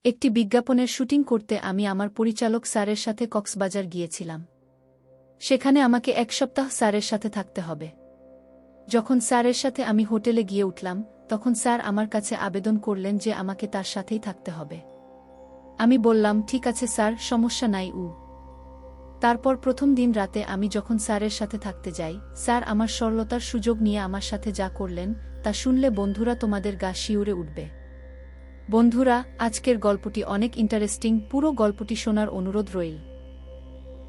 একটি বিজ্ঞাপনের শুটিং করতে আমি আমার পরিচালক স্যারের সাথে কক্সবাজার গিয়েছিলাম। সেখানে আমাকে 1 সপ্তাহ স্যারের সাথে থাকতে হবে। যখন স্যারের সাথে আমি হোটেলে গিয়ে উঠলাম, তখন স্যার আমার কাছে আবেদন করলেন যে আমাকে তার সাথেই থাকতে হবে। আমি বললাম, ঠিক আছে স্যার, সমস্যা নাই। তারপর প্রথম দিন রাতে আমি যখন স্যারের সাথে থাকতে যাই, স্যার আমার সরলতার সুযোগ নিয়ে আমার সাথে যা করলেন তা শুনলে বন্ধুরা তোমাদের গা শিউরে উঠবে। বন্ধুরা, আজকের গল্পটি অনেক ইন্টারেস্টিং, পুরো গল্পটি শোনার অনুরোধ রইল।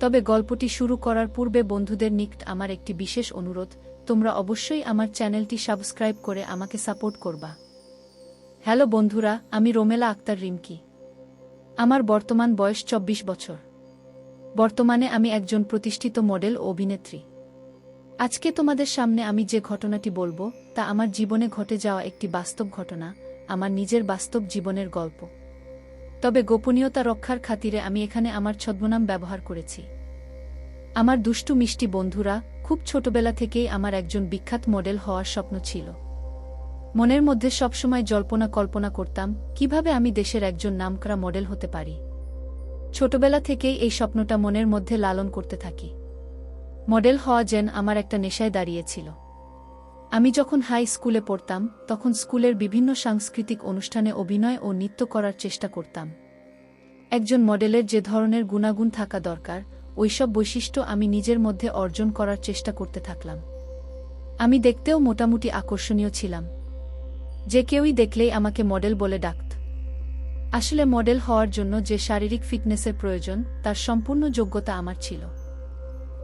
তবে গল্পটি শুরু করার পূর্বে বন্ধুদের নিকট আমার একটি বিশেষ অনুরোধ, তোমরা অবশ্যই আমার চ্যানেলটি সাবস্ক্রাইব করে আমাকে সাপোর্ট করবা। হ্যালো বন্ধুরা, আমি রোমেলা আক্তার রিমকি। আমার বর্তমান বয়স 24 বছর। বর্তমানে আমি একজন প্রতিষ্ঠিত মডেল ও অভিনেত্রী। আজকে তোমাদের সামনে আমি যে ঘটনাটি বলবো তা আমার জীবনে ঘটে যাওয়া একটি বাস্তব ঘটনা, আমার নিজের বাস্তব জীবনের গল্প। তবে গোপনীয়তা রক্ষার খাতিরে আমি এখানে আমার ছদ্মনাম ব্যবহার করেছি। আমার দুষ্টু মিষ্টি বন্ধুরা, খুব ছোটবেলা থেকেই আমার একজন বিখ্যাত মডেল হওয়ার স্বপ্ন ছিল। মনের মধ্যে সবসময় জল্পনা কল্পনা করতাম কিভাবে আমি দেশের একজন নামকরা মডেল হতে পারি। ছোটবেলা থেকেই এই স্বপ্নটা মনের মধ্যে লালন করতে থাকি। মডেল হওয়া যেন আমার একটা নেশায় দাঁড়িয়েছিল। আমি যখন হাই স্কুলে পড়তাম, তখন স্কুলের বিভিন্ন সাংস্কৃতিক অনুষ্ঠানে অভিনয় ও নৃত্য করার চেষ্টা করতাম। একজন মডেলের যে ধরনের গুণাগুণ থাকা দরকার, ওইসব বৈশিষ্ট্য আমি নিজের মধ্যে অর্জন করার চেষ্টা করতে থাকলাম। আমি দেখতেও মোটামুটি আকর্ষণীয় ছিলাম। যে কেউই দেখলেই আমাকে মডেল বলে ডাকত। আসলে মডেল হওয়ার জন্য যে শারীরিক ফিটনেসের প্রয়োজন, তার সম্পূর্ণ যোগ্যতা আমার ছিল।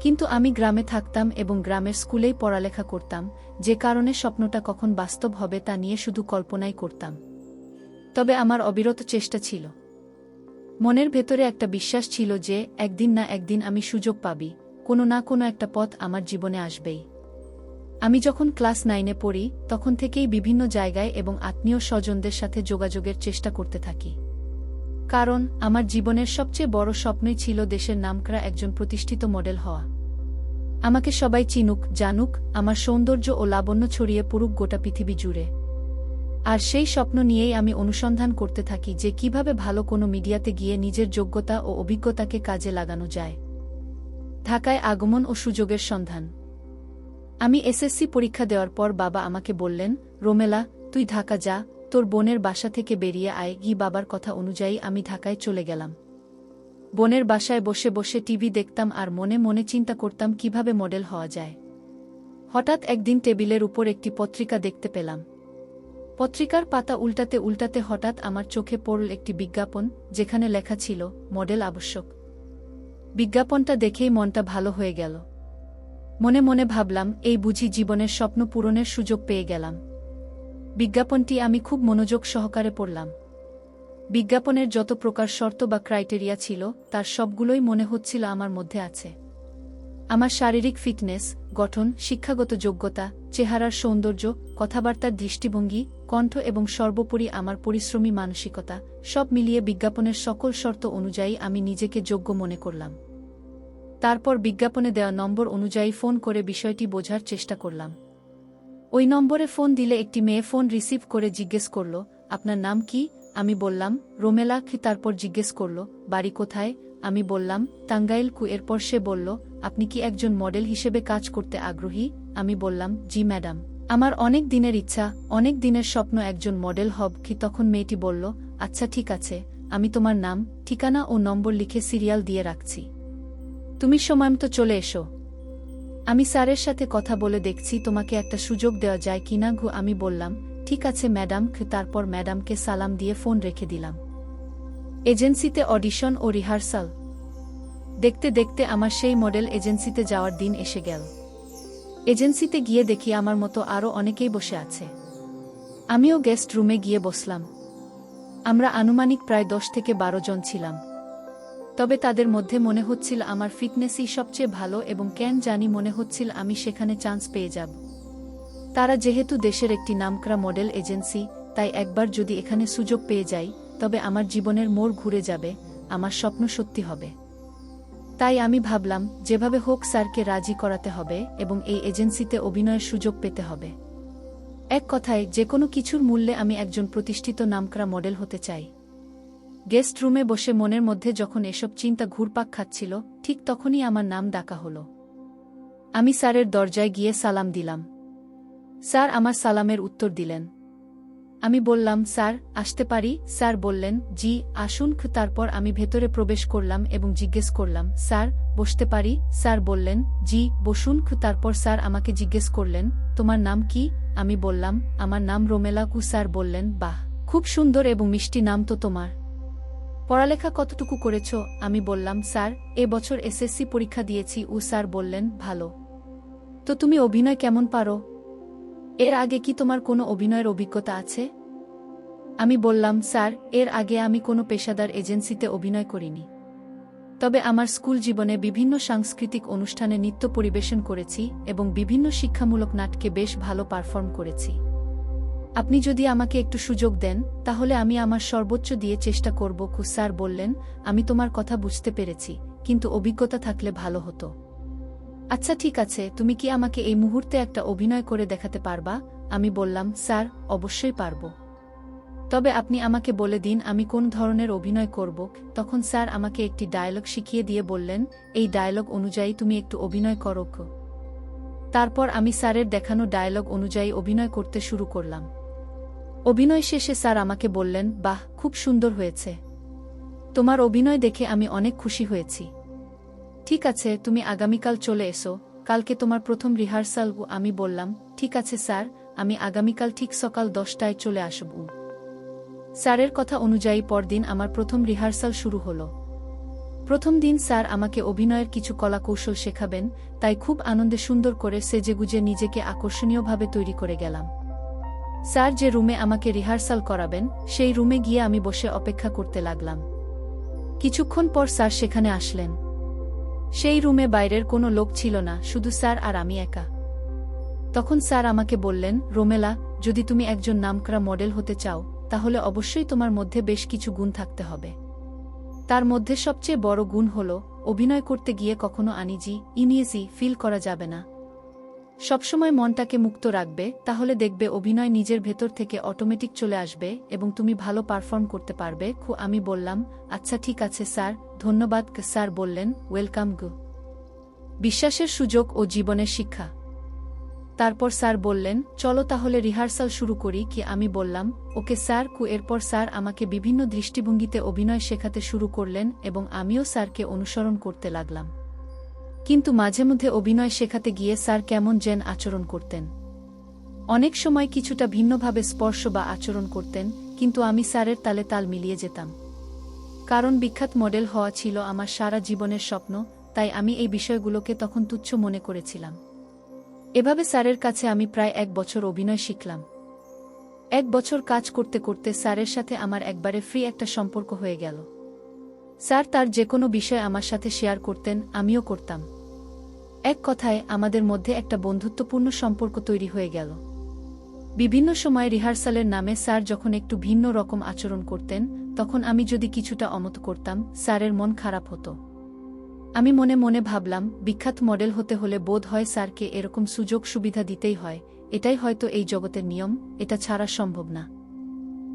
কিন্তু আমি গ্রামে থাকতাম এবং গ্রামের স্কুলেই পড়ালেখা করতাম, যে কারণে স্বপ্নটা কখন বাস্তব হবে তা নিয়ে শুধু কল্পনাই করতাম। তবে আমার অবিরত চেষ্টা ছিল। মনের ভেতরে একটা বিশ্বাস ছিল যে একদিন না একদিন আমি সুযোগ পাবি, কোনো না কোনো একটা পথ আমার জীবনে আসবেই। আমি যখন ক্লাস 9-এ পড়ি, তখন থেকেই বিভিন্ন জায়গায় এবং আত্মীয় স্বজনদের সাথে যোগাযোগের চেষ্টা করতে থাকি। কারণ আমার জীবনের সবচেয়ে বড় স্বপ্নই ছিল দেশের নামকরা একজন প্রতিষ্ঠিত মডেল হওয়া। আমাকে সবাই চিনুক, জানুক, আমার সৌন্দর্য ও লাবণ্য ছড়িয়ে পড়ুক গোটা পৃথিবী জুড়ে। আর সেই স্বপ্ন নিয়েই আমি অনুসন্ধান করতে থাকি যে কিভাবে ভালো কোনো মিডিয়াতে গিয়ে নিজের যোগ্যতা ও অভিজ্ঞতাকে কাজে লাগানো যায়। ঢাকায় আগমন ও সুযোগের সন্ধান। আমি এসএসসি পরীক্ষা দেওয়ার পর বাবা আমাকে বললেন, রোমেলা, তুই ঢাকা যা, তোর বোনের বাসা থেকে বেরিয়ে আয়। বাবার কথা অনুযায়ী আমি ঢাকায় চলে গেলাম। বোনের বাসায় বসে বসে টিভি দেখতাম আর মনে মনে চিন্তা করতাম কিভাবে মডেল হওয়া যায়। হঠাৎ একদিন টেবিলের উপর একটি পত্রিকা দেখতে পেলাম। পত্রিকার পাতা উল্টাতে উল্টাতে হঠাৎ আমার চোখে পড়ল একটি বিজ্ঞাপন, যেখানে লেখা ছিল মডেল আবশ্যক। বিজ্ঞাপনটা দেখেই মনটা ভালো হয়ে গেল। মনে মনে ভাবলাম, এই বুঝি জীবনের স্বপ্ন পূরণের সুযোগ পেয়ে গেলাম। বিজ্ঞাপনটি আমি খুব মনোযোগ সহকারে পড়লাম। বিজ্ঞাপনের যত প্রকার শর্ত বা ক্রাইটেরিয়া ছিল, তার সবগুলোই মনে হচ্ছিল আমার মধ্যে আছে। আমার শারীরিক ফিটনেস, গঠন, শিক্ষাগত যোগ্যতা, চেহারার সৌন্দর্য, কথাবার্তার দৃষ্টিভঙ্গি, কণ্ঠ এবং সর্বোপরি আমার পরিশ্রমী মানসিকতা, সব মিলিয়ে বিজ্ঞাপনের সকল শর্ত অনুযায়ী আমি নিজেকে যোগ্য মনে করলাম। তারপর বিজ্ঞাপনে দেওয়া নম্বর অনুযায়ী ফোন করে বিষয়টি বোঝার চেষ্টা করলাম। ওই নম্বরে ফোন দিলে একটি মেয়ে ফোন রিসিভ করে জিজ্ঞেস করল, আপনার নাম কি? আমি বললাম, রোমেলা। তারপর জিজ্ঞেস করল, বাড়ি কোথায়? আমি বললাম, টাঙ্গাইল। এরপর সে বলল, আপনি কি একজন মডেল হিসেবে কাজ করতে আগ্রহী? আমি বললাম, জি ম্যাডাম, আমার অনেক দিনের ইচ্ছা, অনেক দিনের স্বপ্ন একজন মডেল হব। তখন মেয়েটি বলল, আচ্ছা ঠিক আছে, আমি তোমার নাম, ঠিকানা ও নম্বর লিখে সিরিয়াল দিয়ে রাখছি। তুমি সময়মতো চলে এসো। আমি স্যারের সাথে কথা বলে দেখছি তোমাকে একটা সুযোগ দেওয়া যায় কিনা। আমি বললাম, ঠিক আছে ম্যাডাম। তারপর ম্যাডামকে সালাম দিয়ে ফোন রেখে দিলাম। এজেন্সিতে অডিশন ও রিহার্সাল। দেখতে দেখতে আমার সেই মডেল এজেন্সিতে যাওয়ার দিন এসে গেল। এজেন্সিতে গিয়ে দেখি আমার মতো আরও অনেকেই বসে আছে। আমিও গেস্ট রুমে গিয়ে বসলাম। আমরা আনুমানিক প্রায় 10 থেকে 12 জন ছিলাম। তবে তাদের মধ্যে মনে হচ্ছিল আমার ফিটনেসই সবচেয়ে ভালো এবং কেন জানি মনে হচ্ছিল আমি সেখানে চান্স পেয়ে যাব। তারা যেহেতু দেশের একটি নামকরা মডেল এজেন্সি, তাই একবার যদি এখানে সুযোগ পেয়ে যাই, তবে আমার জীবনের মোড় ঘুরে যাবে, আমার স্বপ্ন সত্যি হবে। তাই আমি ভাবলাম, যেভাবে হোক স্যারকে রাজি করাতে হবে এবং এই এজেন্সিতে অভিনয়ের সুযোগ পেতে হবে। এক কথায়, যে কোনো কিছুর মূল্যে আমি একজন প্রতিষ্ঠিত নামকরা মডেল হতে চাই। গেস্ট রুমে বসে মনের মধ্যে যখন এসব চিন্তা ঘুরপাক খাচ্ছিল, ঠিক তখনই আমার নাম ডাকা হলো। আমি স্যারের দরজায় গিয়ে সালাম দিলাম। স্যার আমার সালামের উত্তর দিলেন। আমি বললাম, স্যার আসতে পারি? স্যার বললেন, জি আসুন। তারপর আমি ভেতরে প্রবেশ করলাম এবং জিজ্ঞেস করলাম, স্যার বসতে পারি? স্যার বললেন, জি বসুন। তারপর স্যার আমাকে জিজ্ঞেস করলেন, তোমার নাম কি? আমি বললাম, আমার নাম রোমেলা। স্যার বললেন, বাহ, খুব সুন্দর এবং মিষ্টি নাম তো তোমার। পড়ালেখা কতটুকু করেছ? আমি বললাম, স্যার বছর এসএসসি পরীক্ষা দিয়েছি। স্যার বললেন, ভালো। তো তুমি অভিনয় কেমন পারো? এর আগে কি তোমার কোনো অভিনয়ের অভিজ্ঞতা আছে? আমি বললাম, স্যার এর আগে আমি কোনো পেশাদার এজেন্সিতে অভিনয় করিনি। তবে আমার স্কুল জীবনে বিভিন্ন সাংস্কৃতিক অনুষ্ঠানে নৃত্য পরিবেশন করেছি এবং বিভিন্ন শিক্ষামূলক নাটকে বেশ ভালো পারফর্ম করেছি। আপনি যদি আমাকে একটু সুযোগ দেন তাহলে আমি আমার সর্বোচ্চ দিয়ে চেষ্টা করব। স্যার বললেন, আমি তোমার কথা বুঝতে পেরেছি, কিন্তু অভিজ্ঞতা থাকলে ভালো হতো। আচ্ছা ঠিক আছে, তুমি কি আমাকে এই মুহূর্তে একটা অভিনয় করে দেখাতে পারবা? আমি বললাম, স্যার অবশ্যই পারব। তবে আপনি আমাকে বলে দিন আমি কোন ধরনের অভিনয় করব। তখন স্যার আমাকে একটি ডায়লগ শিখিয়ে দিয়ে বললেন, এই ডায়লগ অনুযায়ী তুমি একটু অভিনয় করো। তারপর আমি স্যারের দেখানো ডায়লগ অনুযায়ী অভিনয় করতে শুরু করলাম। অভিনয় শেষে স্যার আমাকে বললেন, বাহ, খুব সুন্দর হয়েছে। তোমার অভিনয় দেখে আমি অনেক খুশি হয়েছি। ঠিক আছে, তুমি আগামীকাল চলে এসো, কালকে তোমার প্রথম রিহার্সাল। আমি বললাম, ঠিক আছে স্যার, আমি আগামীকাল ঠিক সকাল 10টায় চলে আসব। স্যারের কথা অনুযায়ী পরদিন আমার প্রথম রিহার্সাল শুরু হলো। প্রথম দিন স্যার আমাকে অভিনয়ের কিছু কলাকৌশল শেখাবেন, তাই খুব আনন্দে সুন্দর করে সেজেগুজে নিজেকে আকর্ষণীয়ভাবে তৈরি করে গেলাম। স্যার যে রুমে আমাকে রিহার্সাল করাবেন সেই রুমে গিয়ে আমি বসে অপেক্ষা করতে লাগলাম। কিছুক্ষণ পর স্যার সেখানে আসলেন। সেই রুমে বাইরের কোনো লোক ছিল না, শুধু স্যার আর আমি একা। তখন স্যার আমাকে বললেন, রোমেলা, যদি তুমি একজন নামকরা মডেল হতে চাও তাহলে অবশ্যই তোমার মধ্যে বেশ কিছু গুণ থাকতে হবে। তার মধ্যে সবচেয়ে বড় গুণ হল অভিনয় করতে গিয়ে কখনো ইনিয়েজি ফিল করা যাবে না। সবসময় মনটাকে মুক্ত রাখবে, তাহলে দেখবে অভিনয় নিজের ভেতর থেকে অটোমেটিক চলে আসবে এবং তুমি ভালো পারফর্ম করতে পারবে। আমি বললাম, আচ্ছা ঠিক আছে স্যার, ধন্যবাদ। স্যার বললেন, ওয়েলকাম। বিশ্বাসের সুযোগ ও জীবনের শিক্ষা। তারপর স্যার বললেন, চলো তাহলে রিহার্সাল শুরু করি। আমি বললাম, ওকে স্যার। এরপর স্যার আমাকে বিভিন্ন দৃষ্টিভঙ্গিতে অভিনয় শেখাতে শুরু করলেন এবং আমিও স্যারকে অনুসরণ করতে লাগলাম। কিন্তু মাঝে মধ্যে অভিনয় শেখাতে গিয়ে স্যার কেমন যেন আচরণ করতেন। অনেক সময় কিছুটা ভিন্নভাবে স্পর্শ বা আচরণ করতেন, কিন্তু আমি স্যারের তালে তাল মিলিয়ে যেতাম। কারণ বিখ্যাত মডেল হওয়া ছিল আমার সারা জীবনের স্বপ্ন, তাই আমি এই বিষয়গুলোকে তখন তুচ্ছ মনে করেছিলাম। এভাবে স্যারের কাছে আমি প্রায় 1 বছর অভিনয় শিখলাম। 1 বছর কাজ করতে করতে স্যারের সাথে আমার একবারে ফ্রি একটা সম্পর্ক হয়ে গেল। স্যার তার যে কোনো বিষয় আমার সাথে শেয়ার করতেন, আমিও করতাম। এক কথায় আমাদের মধ্যে একটা বন্ধুত্বপূর্ণ সম্পর্ক তৈরি হয়ে গেল। বিভিন্ন সময় রিহার্সালের নামে স্যার যখন একটু ভিন্ন রকম আচরণ করতেন, তখন আমি যদি কিছুটা অমত করতাম, স্যারের মন খারাপ হতো। আমি মনে মনে ভাবলাম, বিখ্যাত মডেল হতে হলে বোধ হয় স্যারকে এরকম সুযোগ সুবিধা দিতেই হয়, এটাই হয়তো এই জগতের নিয়ম, এটা ছাড়া সম্ভব না।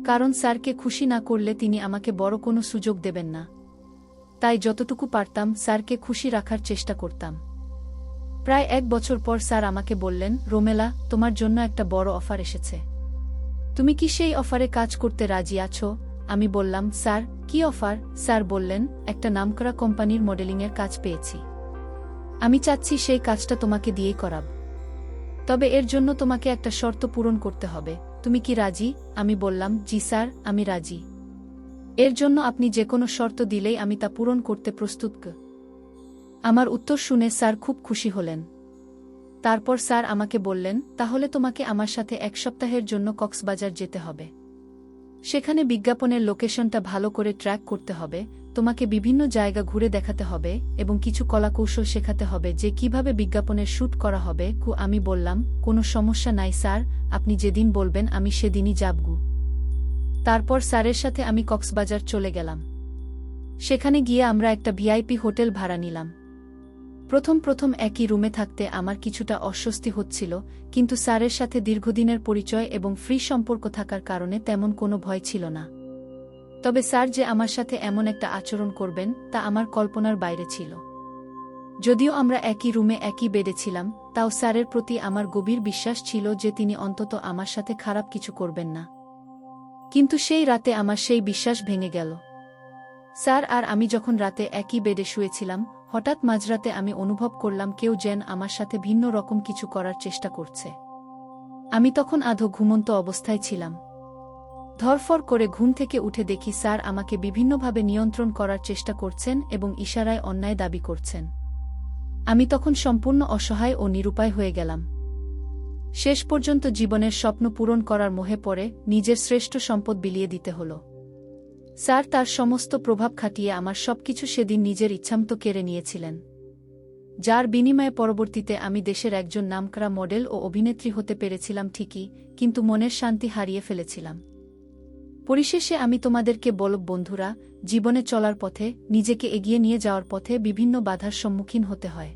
কারণ স্যারকে খুশি না করলে তিনি আমাকে বড় কোনো সুযোগ দেবেন না। তাই যতটুকু পারতাম স্যারকে খুশি রাখার চেষ্টা করতাম। প্রায় 1 বছর পর স্যার আমাকে বললেন, রোমেলা, তোমার জন্য একটা বড় অফার এসেছে। তুমি কি সেই অফারে কাজ করতে রাজি আছো? আমি বললাম, স্যার কি অফার? স্যার বললেন, একটা নামকরা কোম্পানির মডেলিংয়ের কাজ পেয়েছি। আমি চাচ্ছি সেই কাজটা তোমাকে দিয়েই করাব। তবে এর জন্য তোমাকে একটা শর্ত পূরণ করতে হবে। তুমি কি রাজি? আমি বললাম, জি স্যার, আমি রাজি। এর জন্য আপনি যে কোনো শর্ত দিলেই আমি তা পূরণ করতে প্রস্তুত। আমার উত্তর শুনে স্যার খুব খুশি হলেন। তারপর স্যার আমাকে বললেন, তাহলে তোমাকে আমার সাথে 1 সপ্তাহের জন্য কক্সবাজার যেতে হবে। সেখানে বিজ্ঞাপনের লোকেশনটা ভালো করে ট্র্যাক করতে হবে, তোমাকে বিভিন্ন জায়গা ঘুরে দেখাতে হবে এবং কিছু কলাকৌশল শেখাতে হবে যে কিভাবে বিজ্ঞাপনের শ্যুট করা হবে। আমি বললাম, কোনো সমস্যা নাই স্যার, আপনি যেদিন বলবেন আমি সেদিনই যাবগু। তারপর স্যারের সাথে আমি কক্সবাজার চলে গেলাম। সেখানে গিয়ে আমরা একটা ভিআইপি হোটেল ভাড়া নিলাম। প্রথম একই রুমে থাকতে আমার কিছুটা অস্বস্তি হচ্ছিল, কিন্তু স্যারের সাথে দীর্ঘদিনের পরিচয় এবং ফ্রি সম্পর্ক থাকার কারণে তেমন কোনো ভয় ছিল না। তবে স্যার যে আমার সাথে এমন একটা আচরণ করবেন তা আমার কল্পনার বাইরে ছিল। যদিও আমরা একই রুমে একই বেডে ছিলাম, তাও স্যারের প্রতি আমার গভীর বিশ্বাস ছিল যে তিনি অন্তত আমার সাথে খারাপ কিছু করবেন না। কিন্তু সেই রাতে আমার সেই বিশ্বাস ভেঙে গেল। স্যার আর আমি যখন রাতে একই বেডে শুয়েছিলাম, হঠাৎ মাঝরাতে আমি অনুভব করলাম কেউ যেন আমার সাথে ভিন্ন রকম কিছু করার চেষ্টা করছে। আমি তখন আধো ঘুমন্ত অবস্থায় ছিলাম। ধরফর করে ঘুম থেকে উঠে দেখি স্যার আমাকে বিভিন্নভাবে নিয়ন্ত্রণ করার চেষ্টা করছেন এবং ইশারায় অন্যায় দাবি করছেন। আমি তখন সম্পূর্ণ অসহায় ও নিরুপায় হয়ে গেলাম। শেষ পর্যন্ত জীবনের স্বপ্ন পূরণ করার মোহে পড়ে নিজের শ্রেষ্ঠ সম্পদ বিলিয়ে দিতে হল। স্যার তার সমস্ত প্রভাব খাটিয়ে আমার সবকিছু সেদিন নিজের ইচ্ছামতো কেড়ে নিয়েছিলেন, যার বিনিময়ে পরবর্তীতে আমি দেশের একজন নামকরা মডেল ও অভিনেত্রী হতে পেরেছিলাম ঠিকই, কিন্তু মনের শান্তি হারিয়ে ফেলেছিলাম। পরিশেষে আমি তোমাদেরকে বলব বন্ধুরা, জীবনে চলার পথে, নিজেকে এগিয়ে নিয়ে যাওয়ার পথে বিভিন্ন বাধার সম্মুখীন হতে হয়।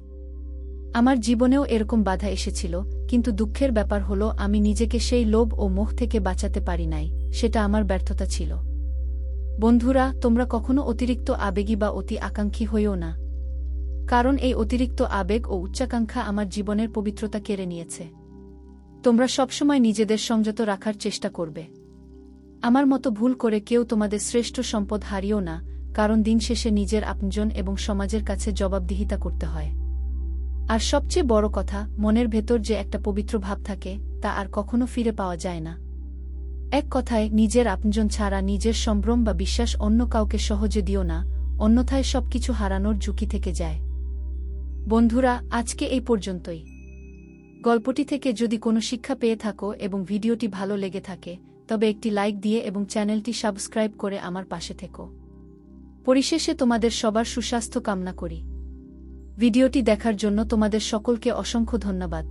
আমার জীবনেও এরকম বাধা এসেছিল, কিন্তু দুঃখের ব্যাপার হলো আমি নিজেকে সেই লোভ ও মোহ থেকে বাঁচাতে পারি নাই, সেটা আমার ব্যর্থতা ছিল। বন্ধুরা, তোমরা কখনো অতিরিক্ত আবেগী বা অতি আকাঙ্ক্ষী হইও না, কারণ এই অতিরিক্ত আবেগ ও উচ্চাকাঙ্ক্ষা আমার জীবনের পবিত্রতা কেড়ে নিয়েছে। তোমরা সবসময় নিজেদের সংযত রাখার চেষ্টা করবে। আমার মতো ভুল করে কেউ তোমাদের শ্রেষ্ঠ সম্পদ হারিও না, কারণ দিন শেষে নিজের আপনজন এবং সমাজের কাছে জবাবদিহিতা করতে হয়। আর সবচেয়ে বড় কথা, মনের ভেতর যে একটা পবিত্র ভাব থাকে তা আর কখনো ফিরে পাওয়া যায় না। এক কথায়, নিজের আপনজন ছাড়া নিজের সম্ভ্রম বা বিশ্বাস অন্য কাউকে সহজে দিও না, অন্যথায় সবকিছু হারানোর ঝুঁকি থেকে যায়। বন্ধুরা, আজকে এই পর্যন্তই। গল্পটি থেকে যদি কোনো শিক্ষা পেয়ে থাকো এবং ভিডিওটি ভালো লেগে থাকে, তবে একটি লাইক দিয়ে এবং চ্যানেলটি সাবস্ক্রাইব করে আমার পাশে থেকো। পরিশেষে তোমাদের সবার সুস্বাস্থ্য কামনা করি। ভিডিওটি দেখার জন্য তোমাদের সকলকে অসংখ্য ধন্যবাদ।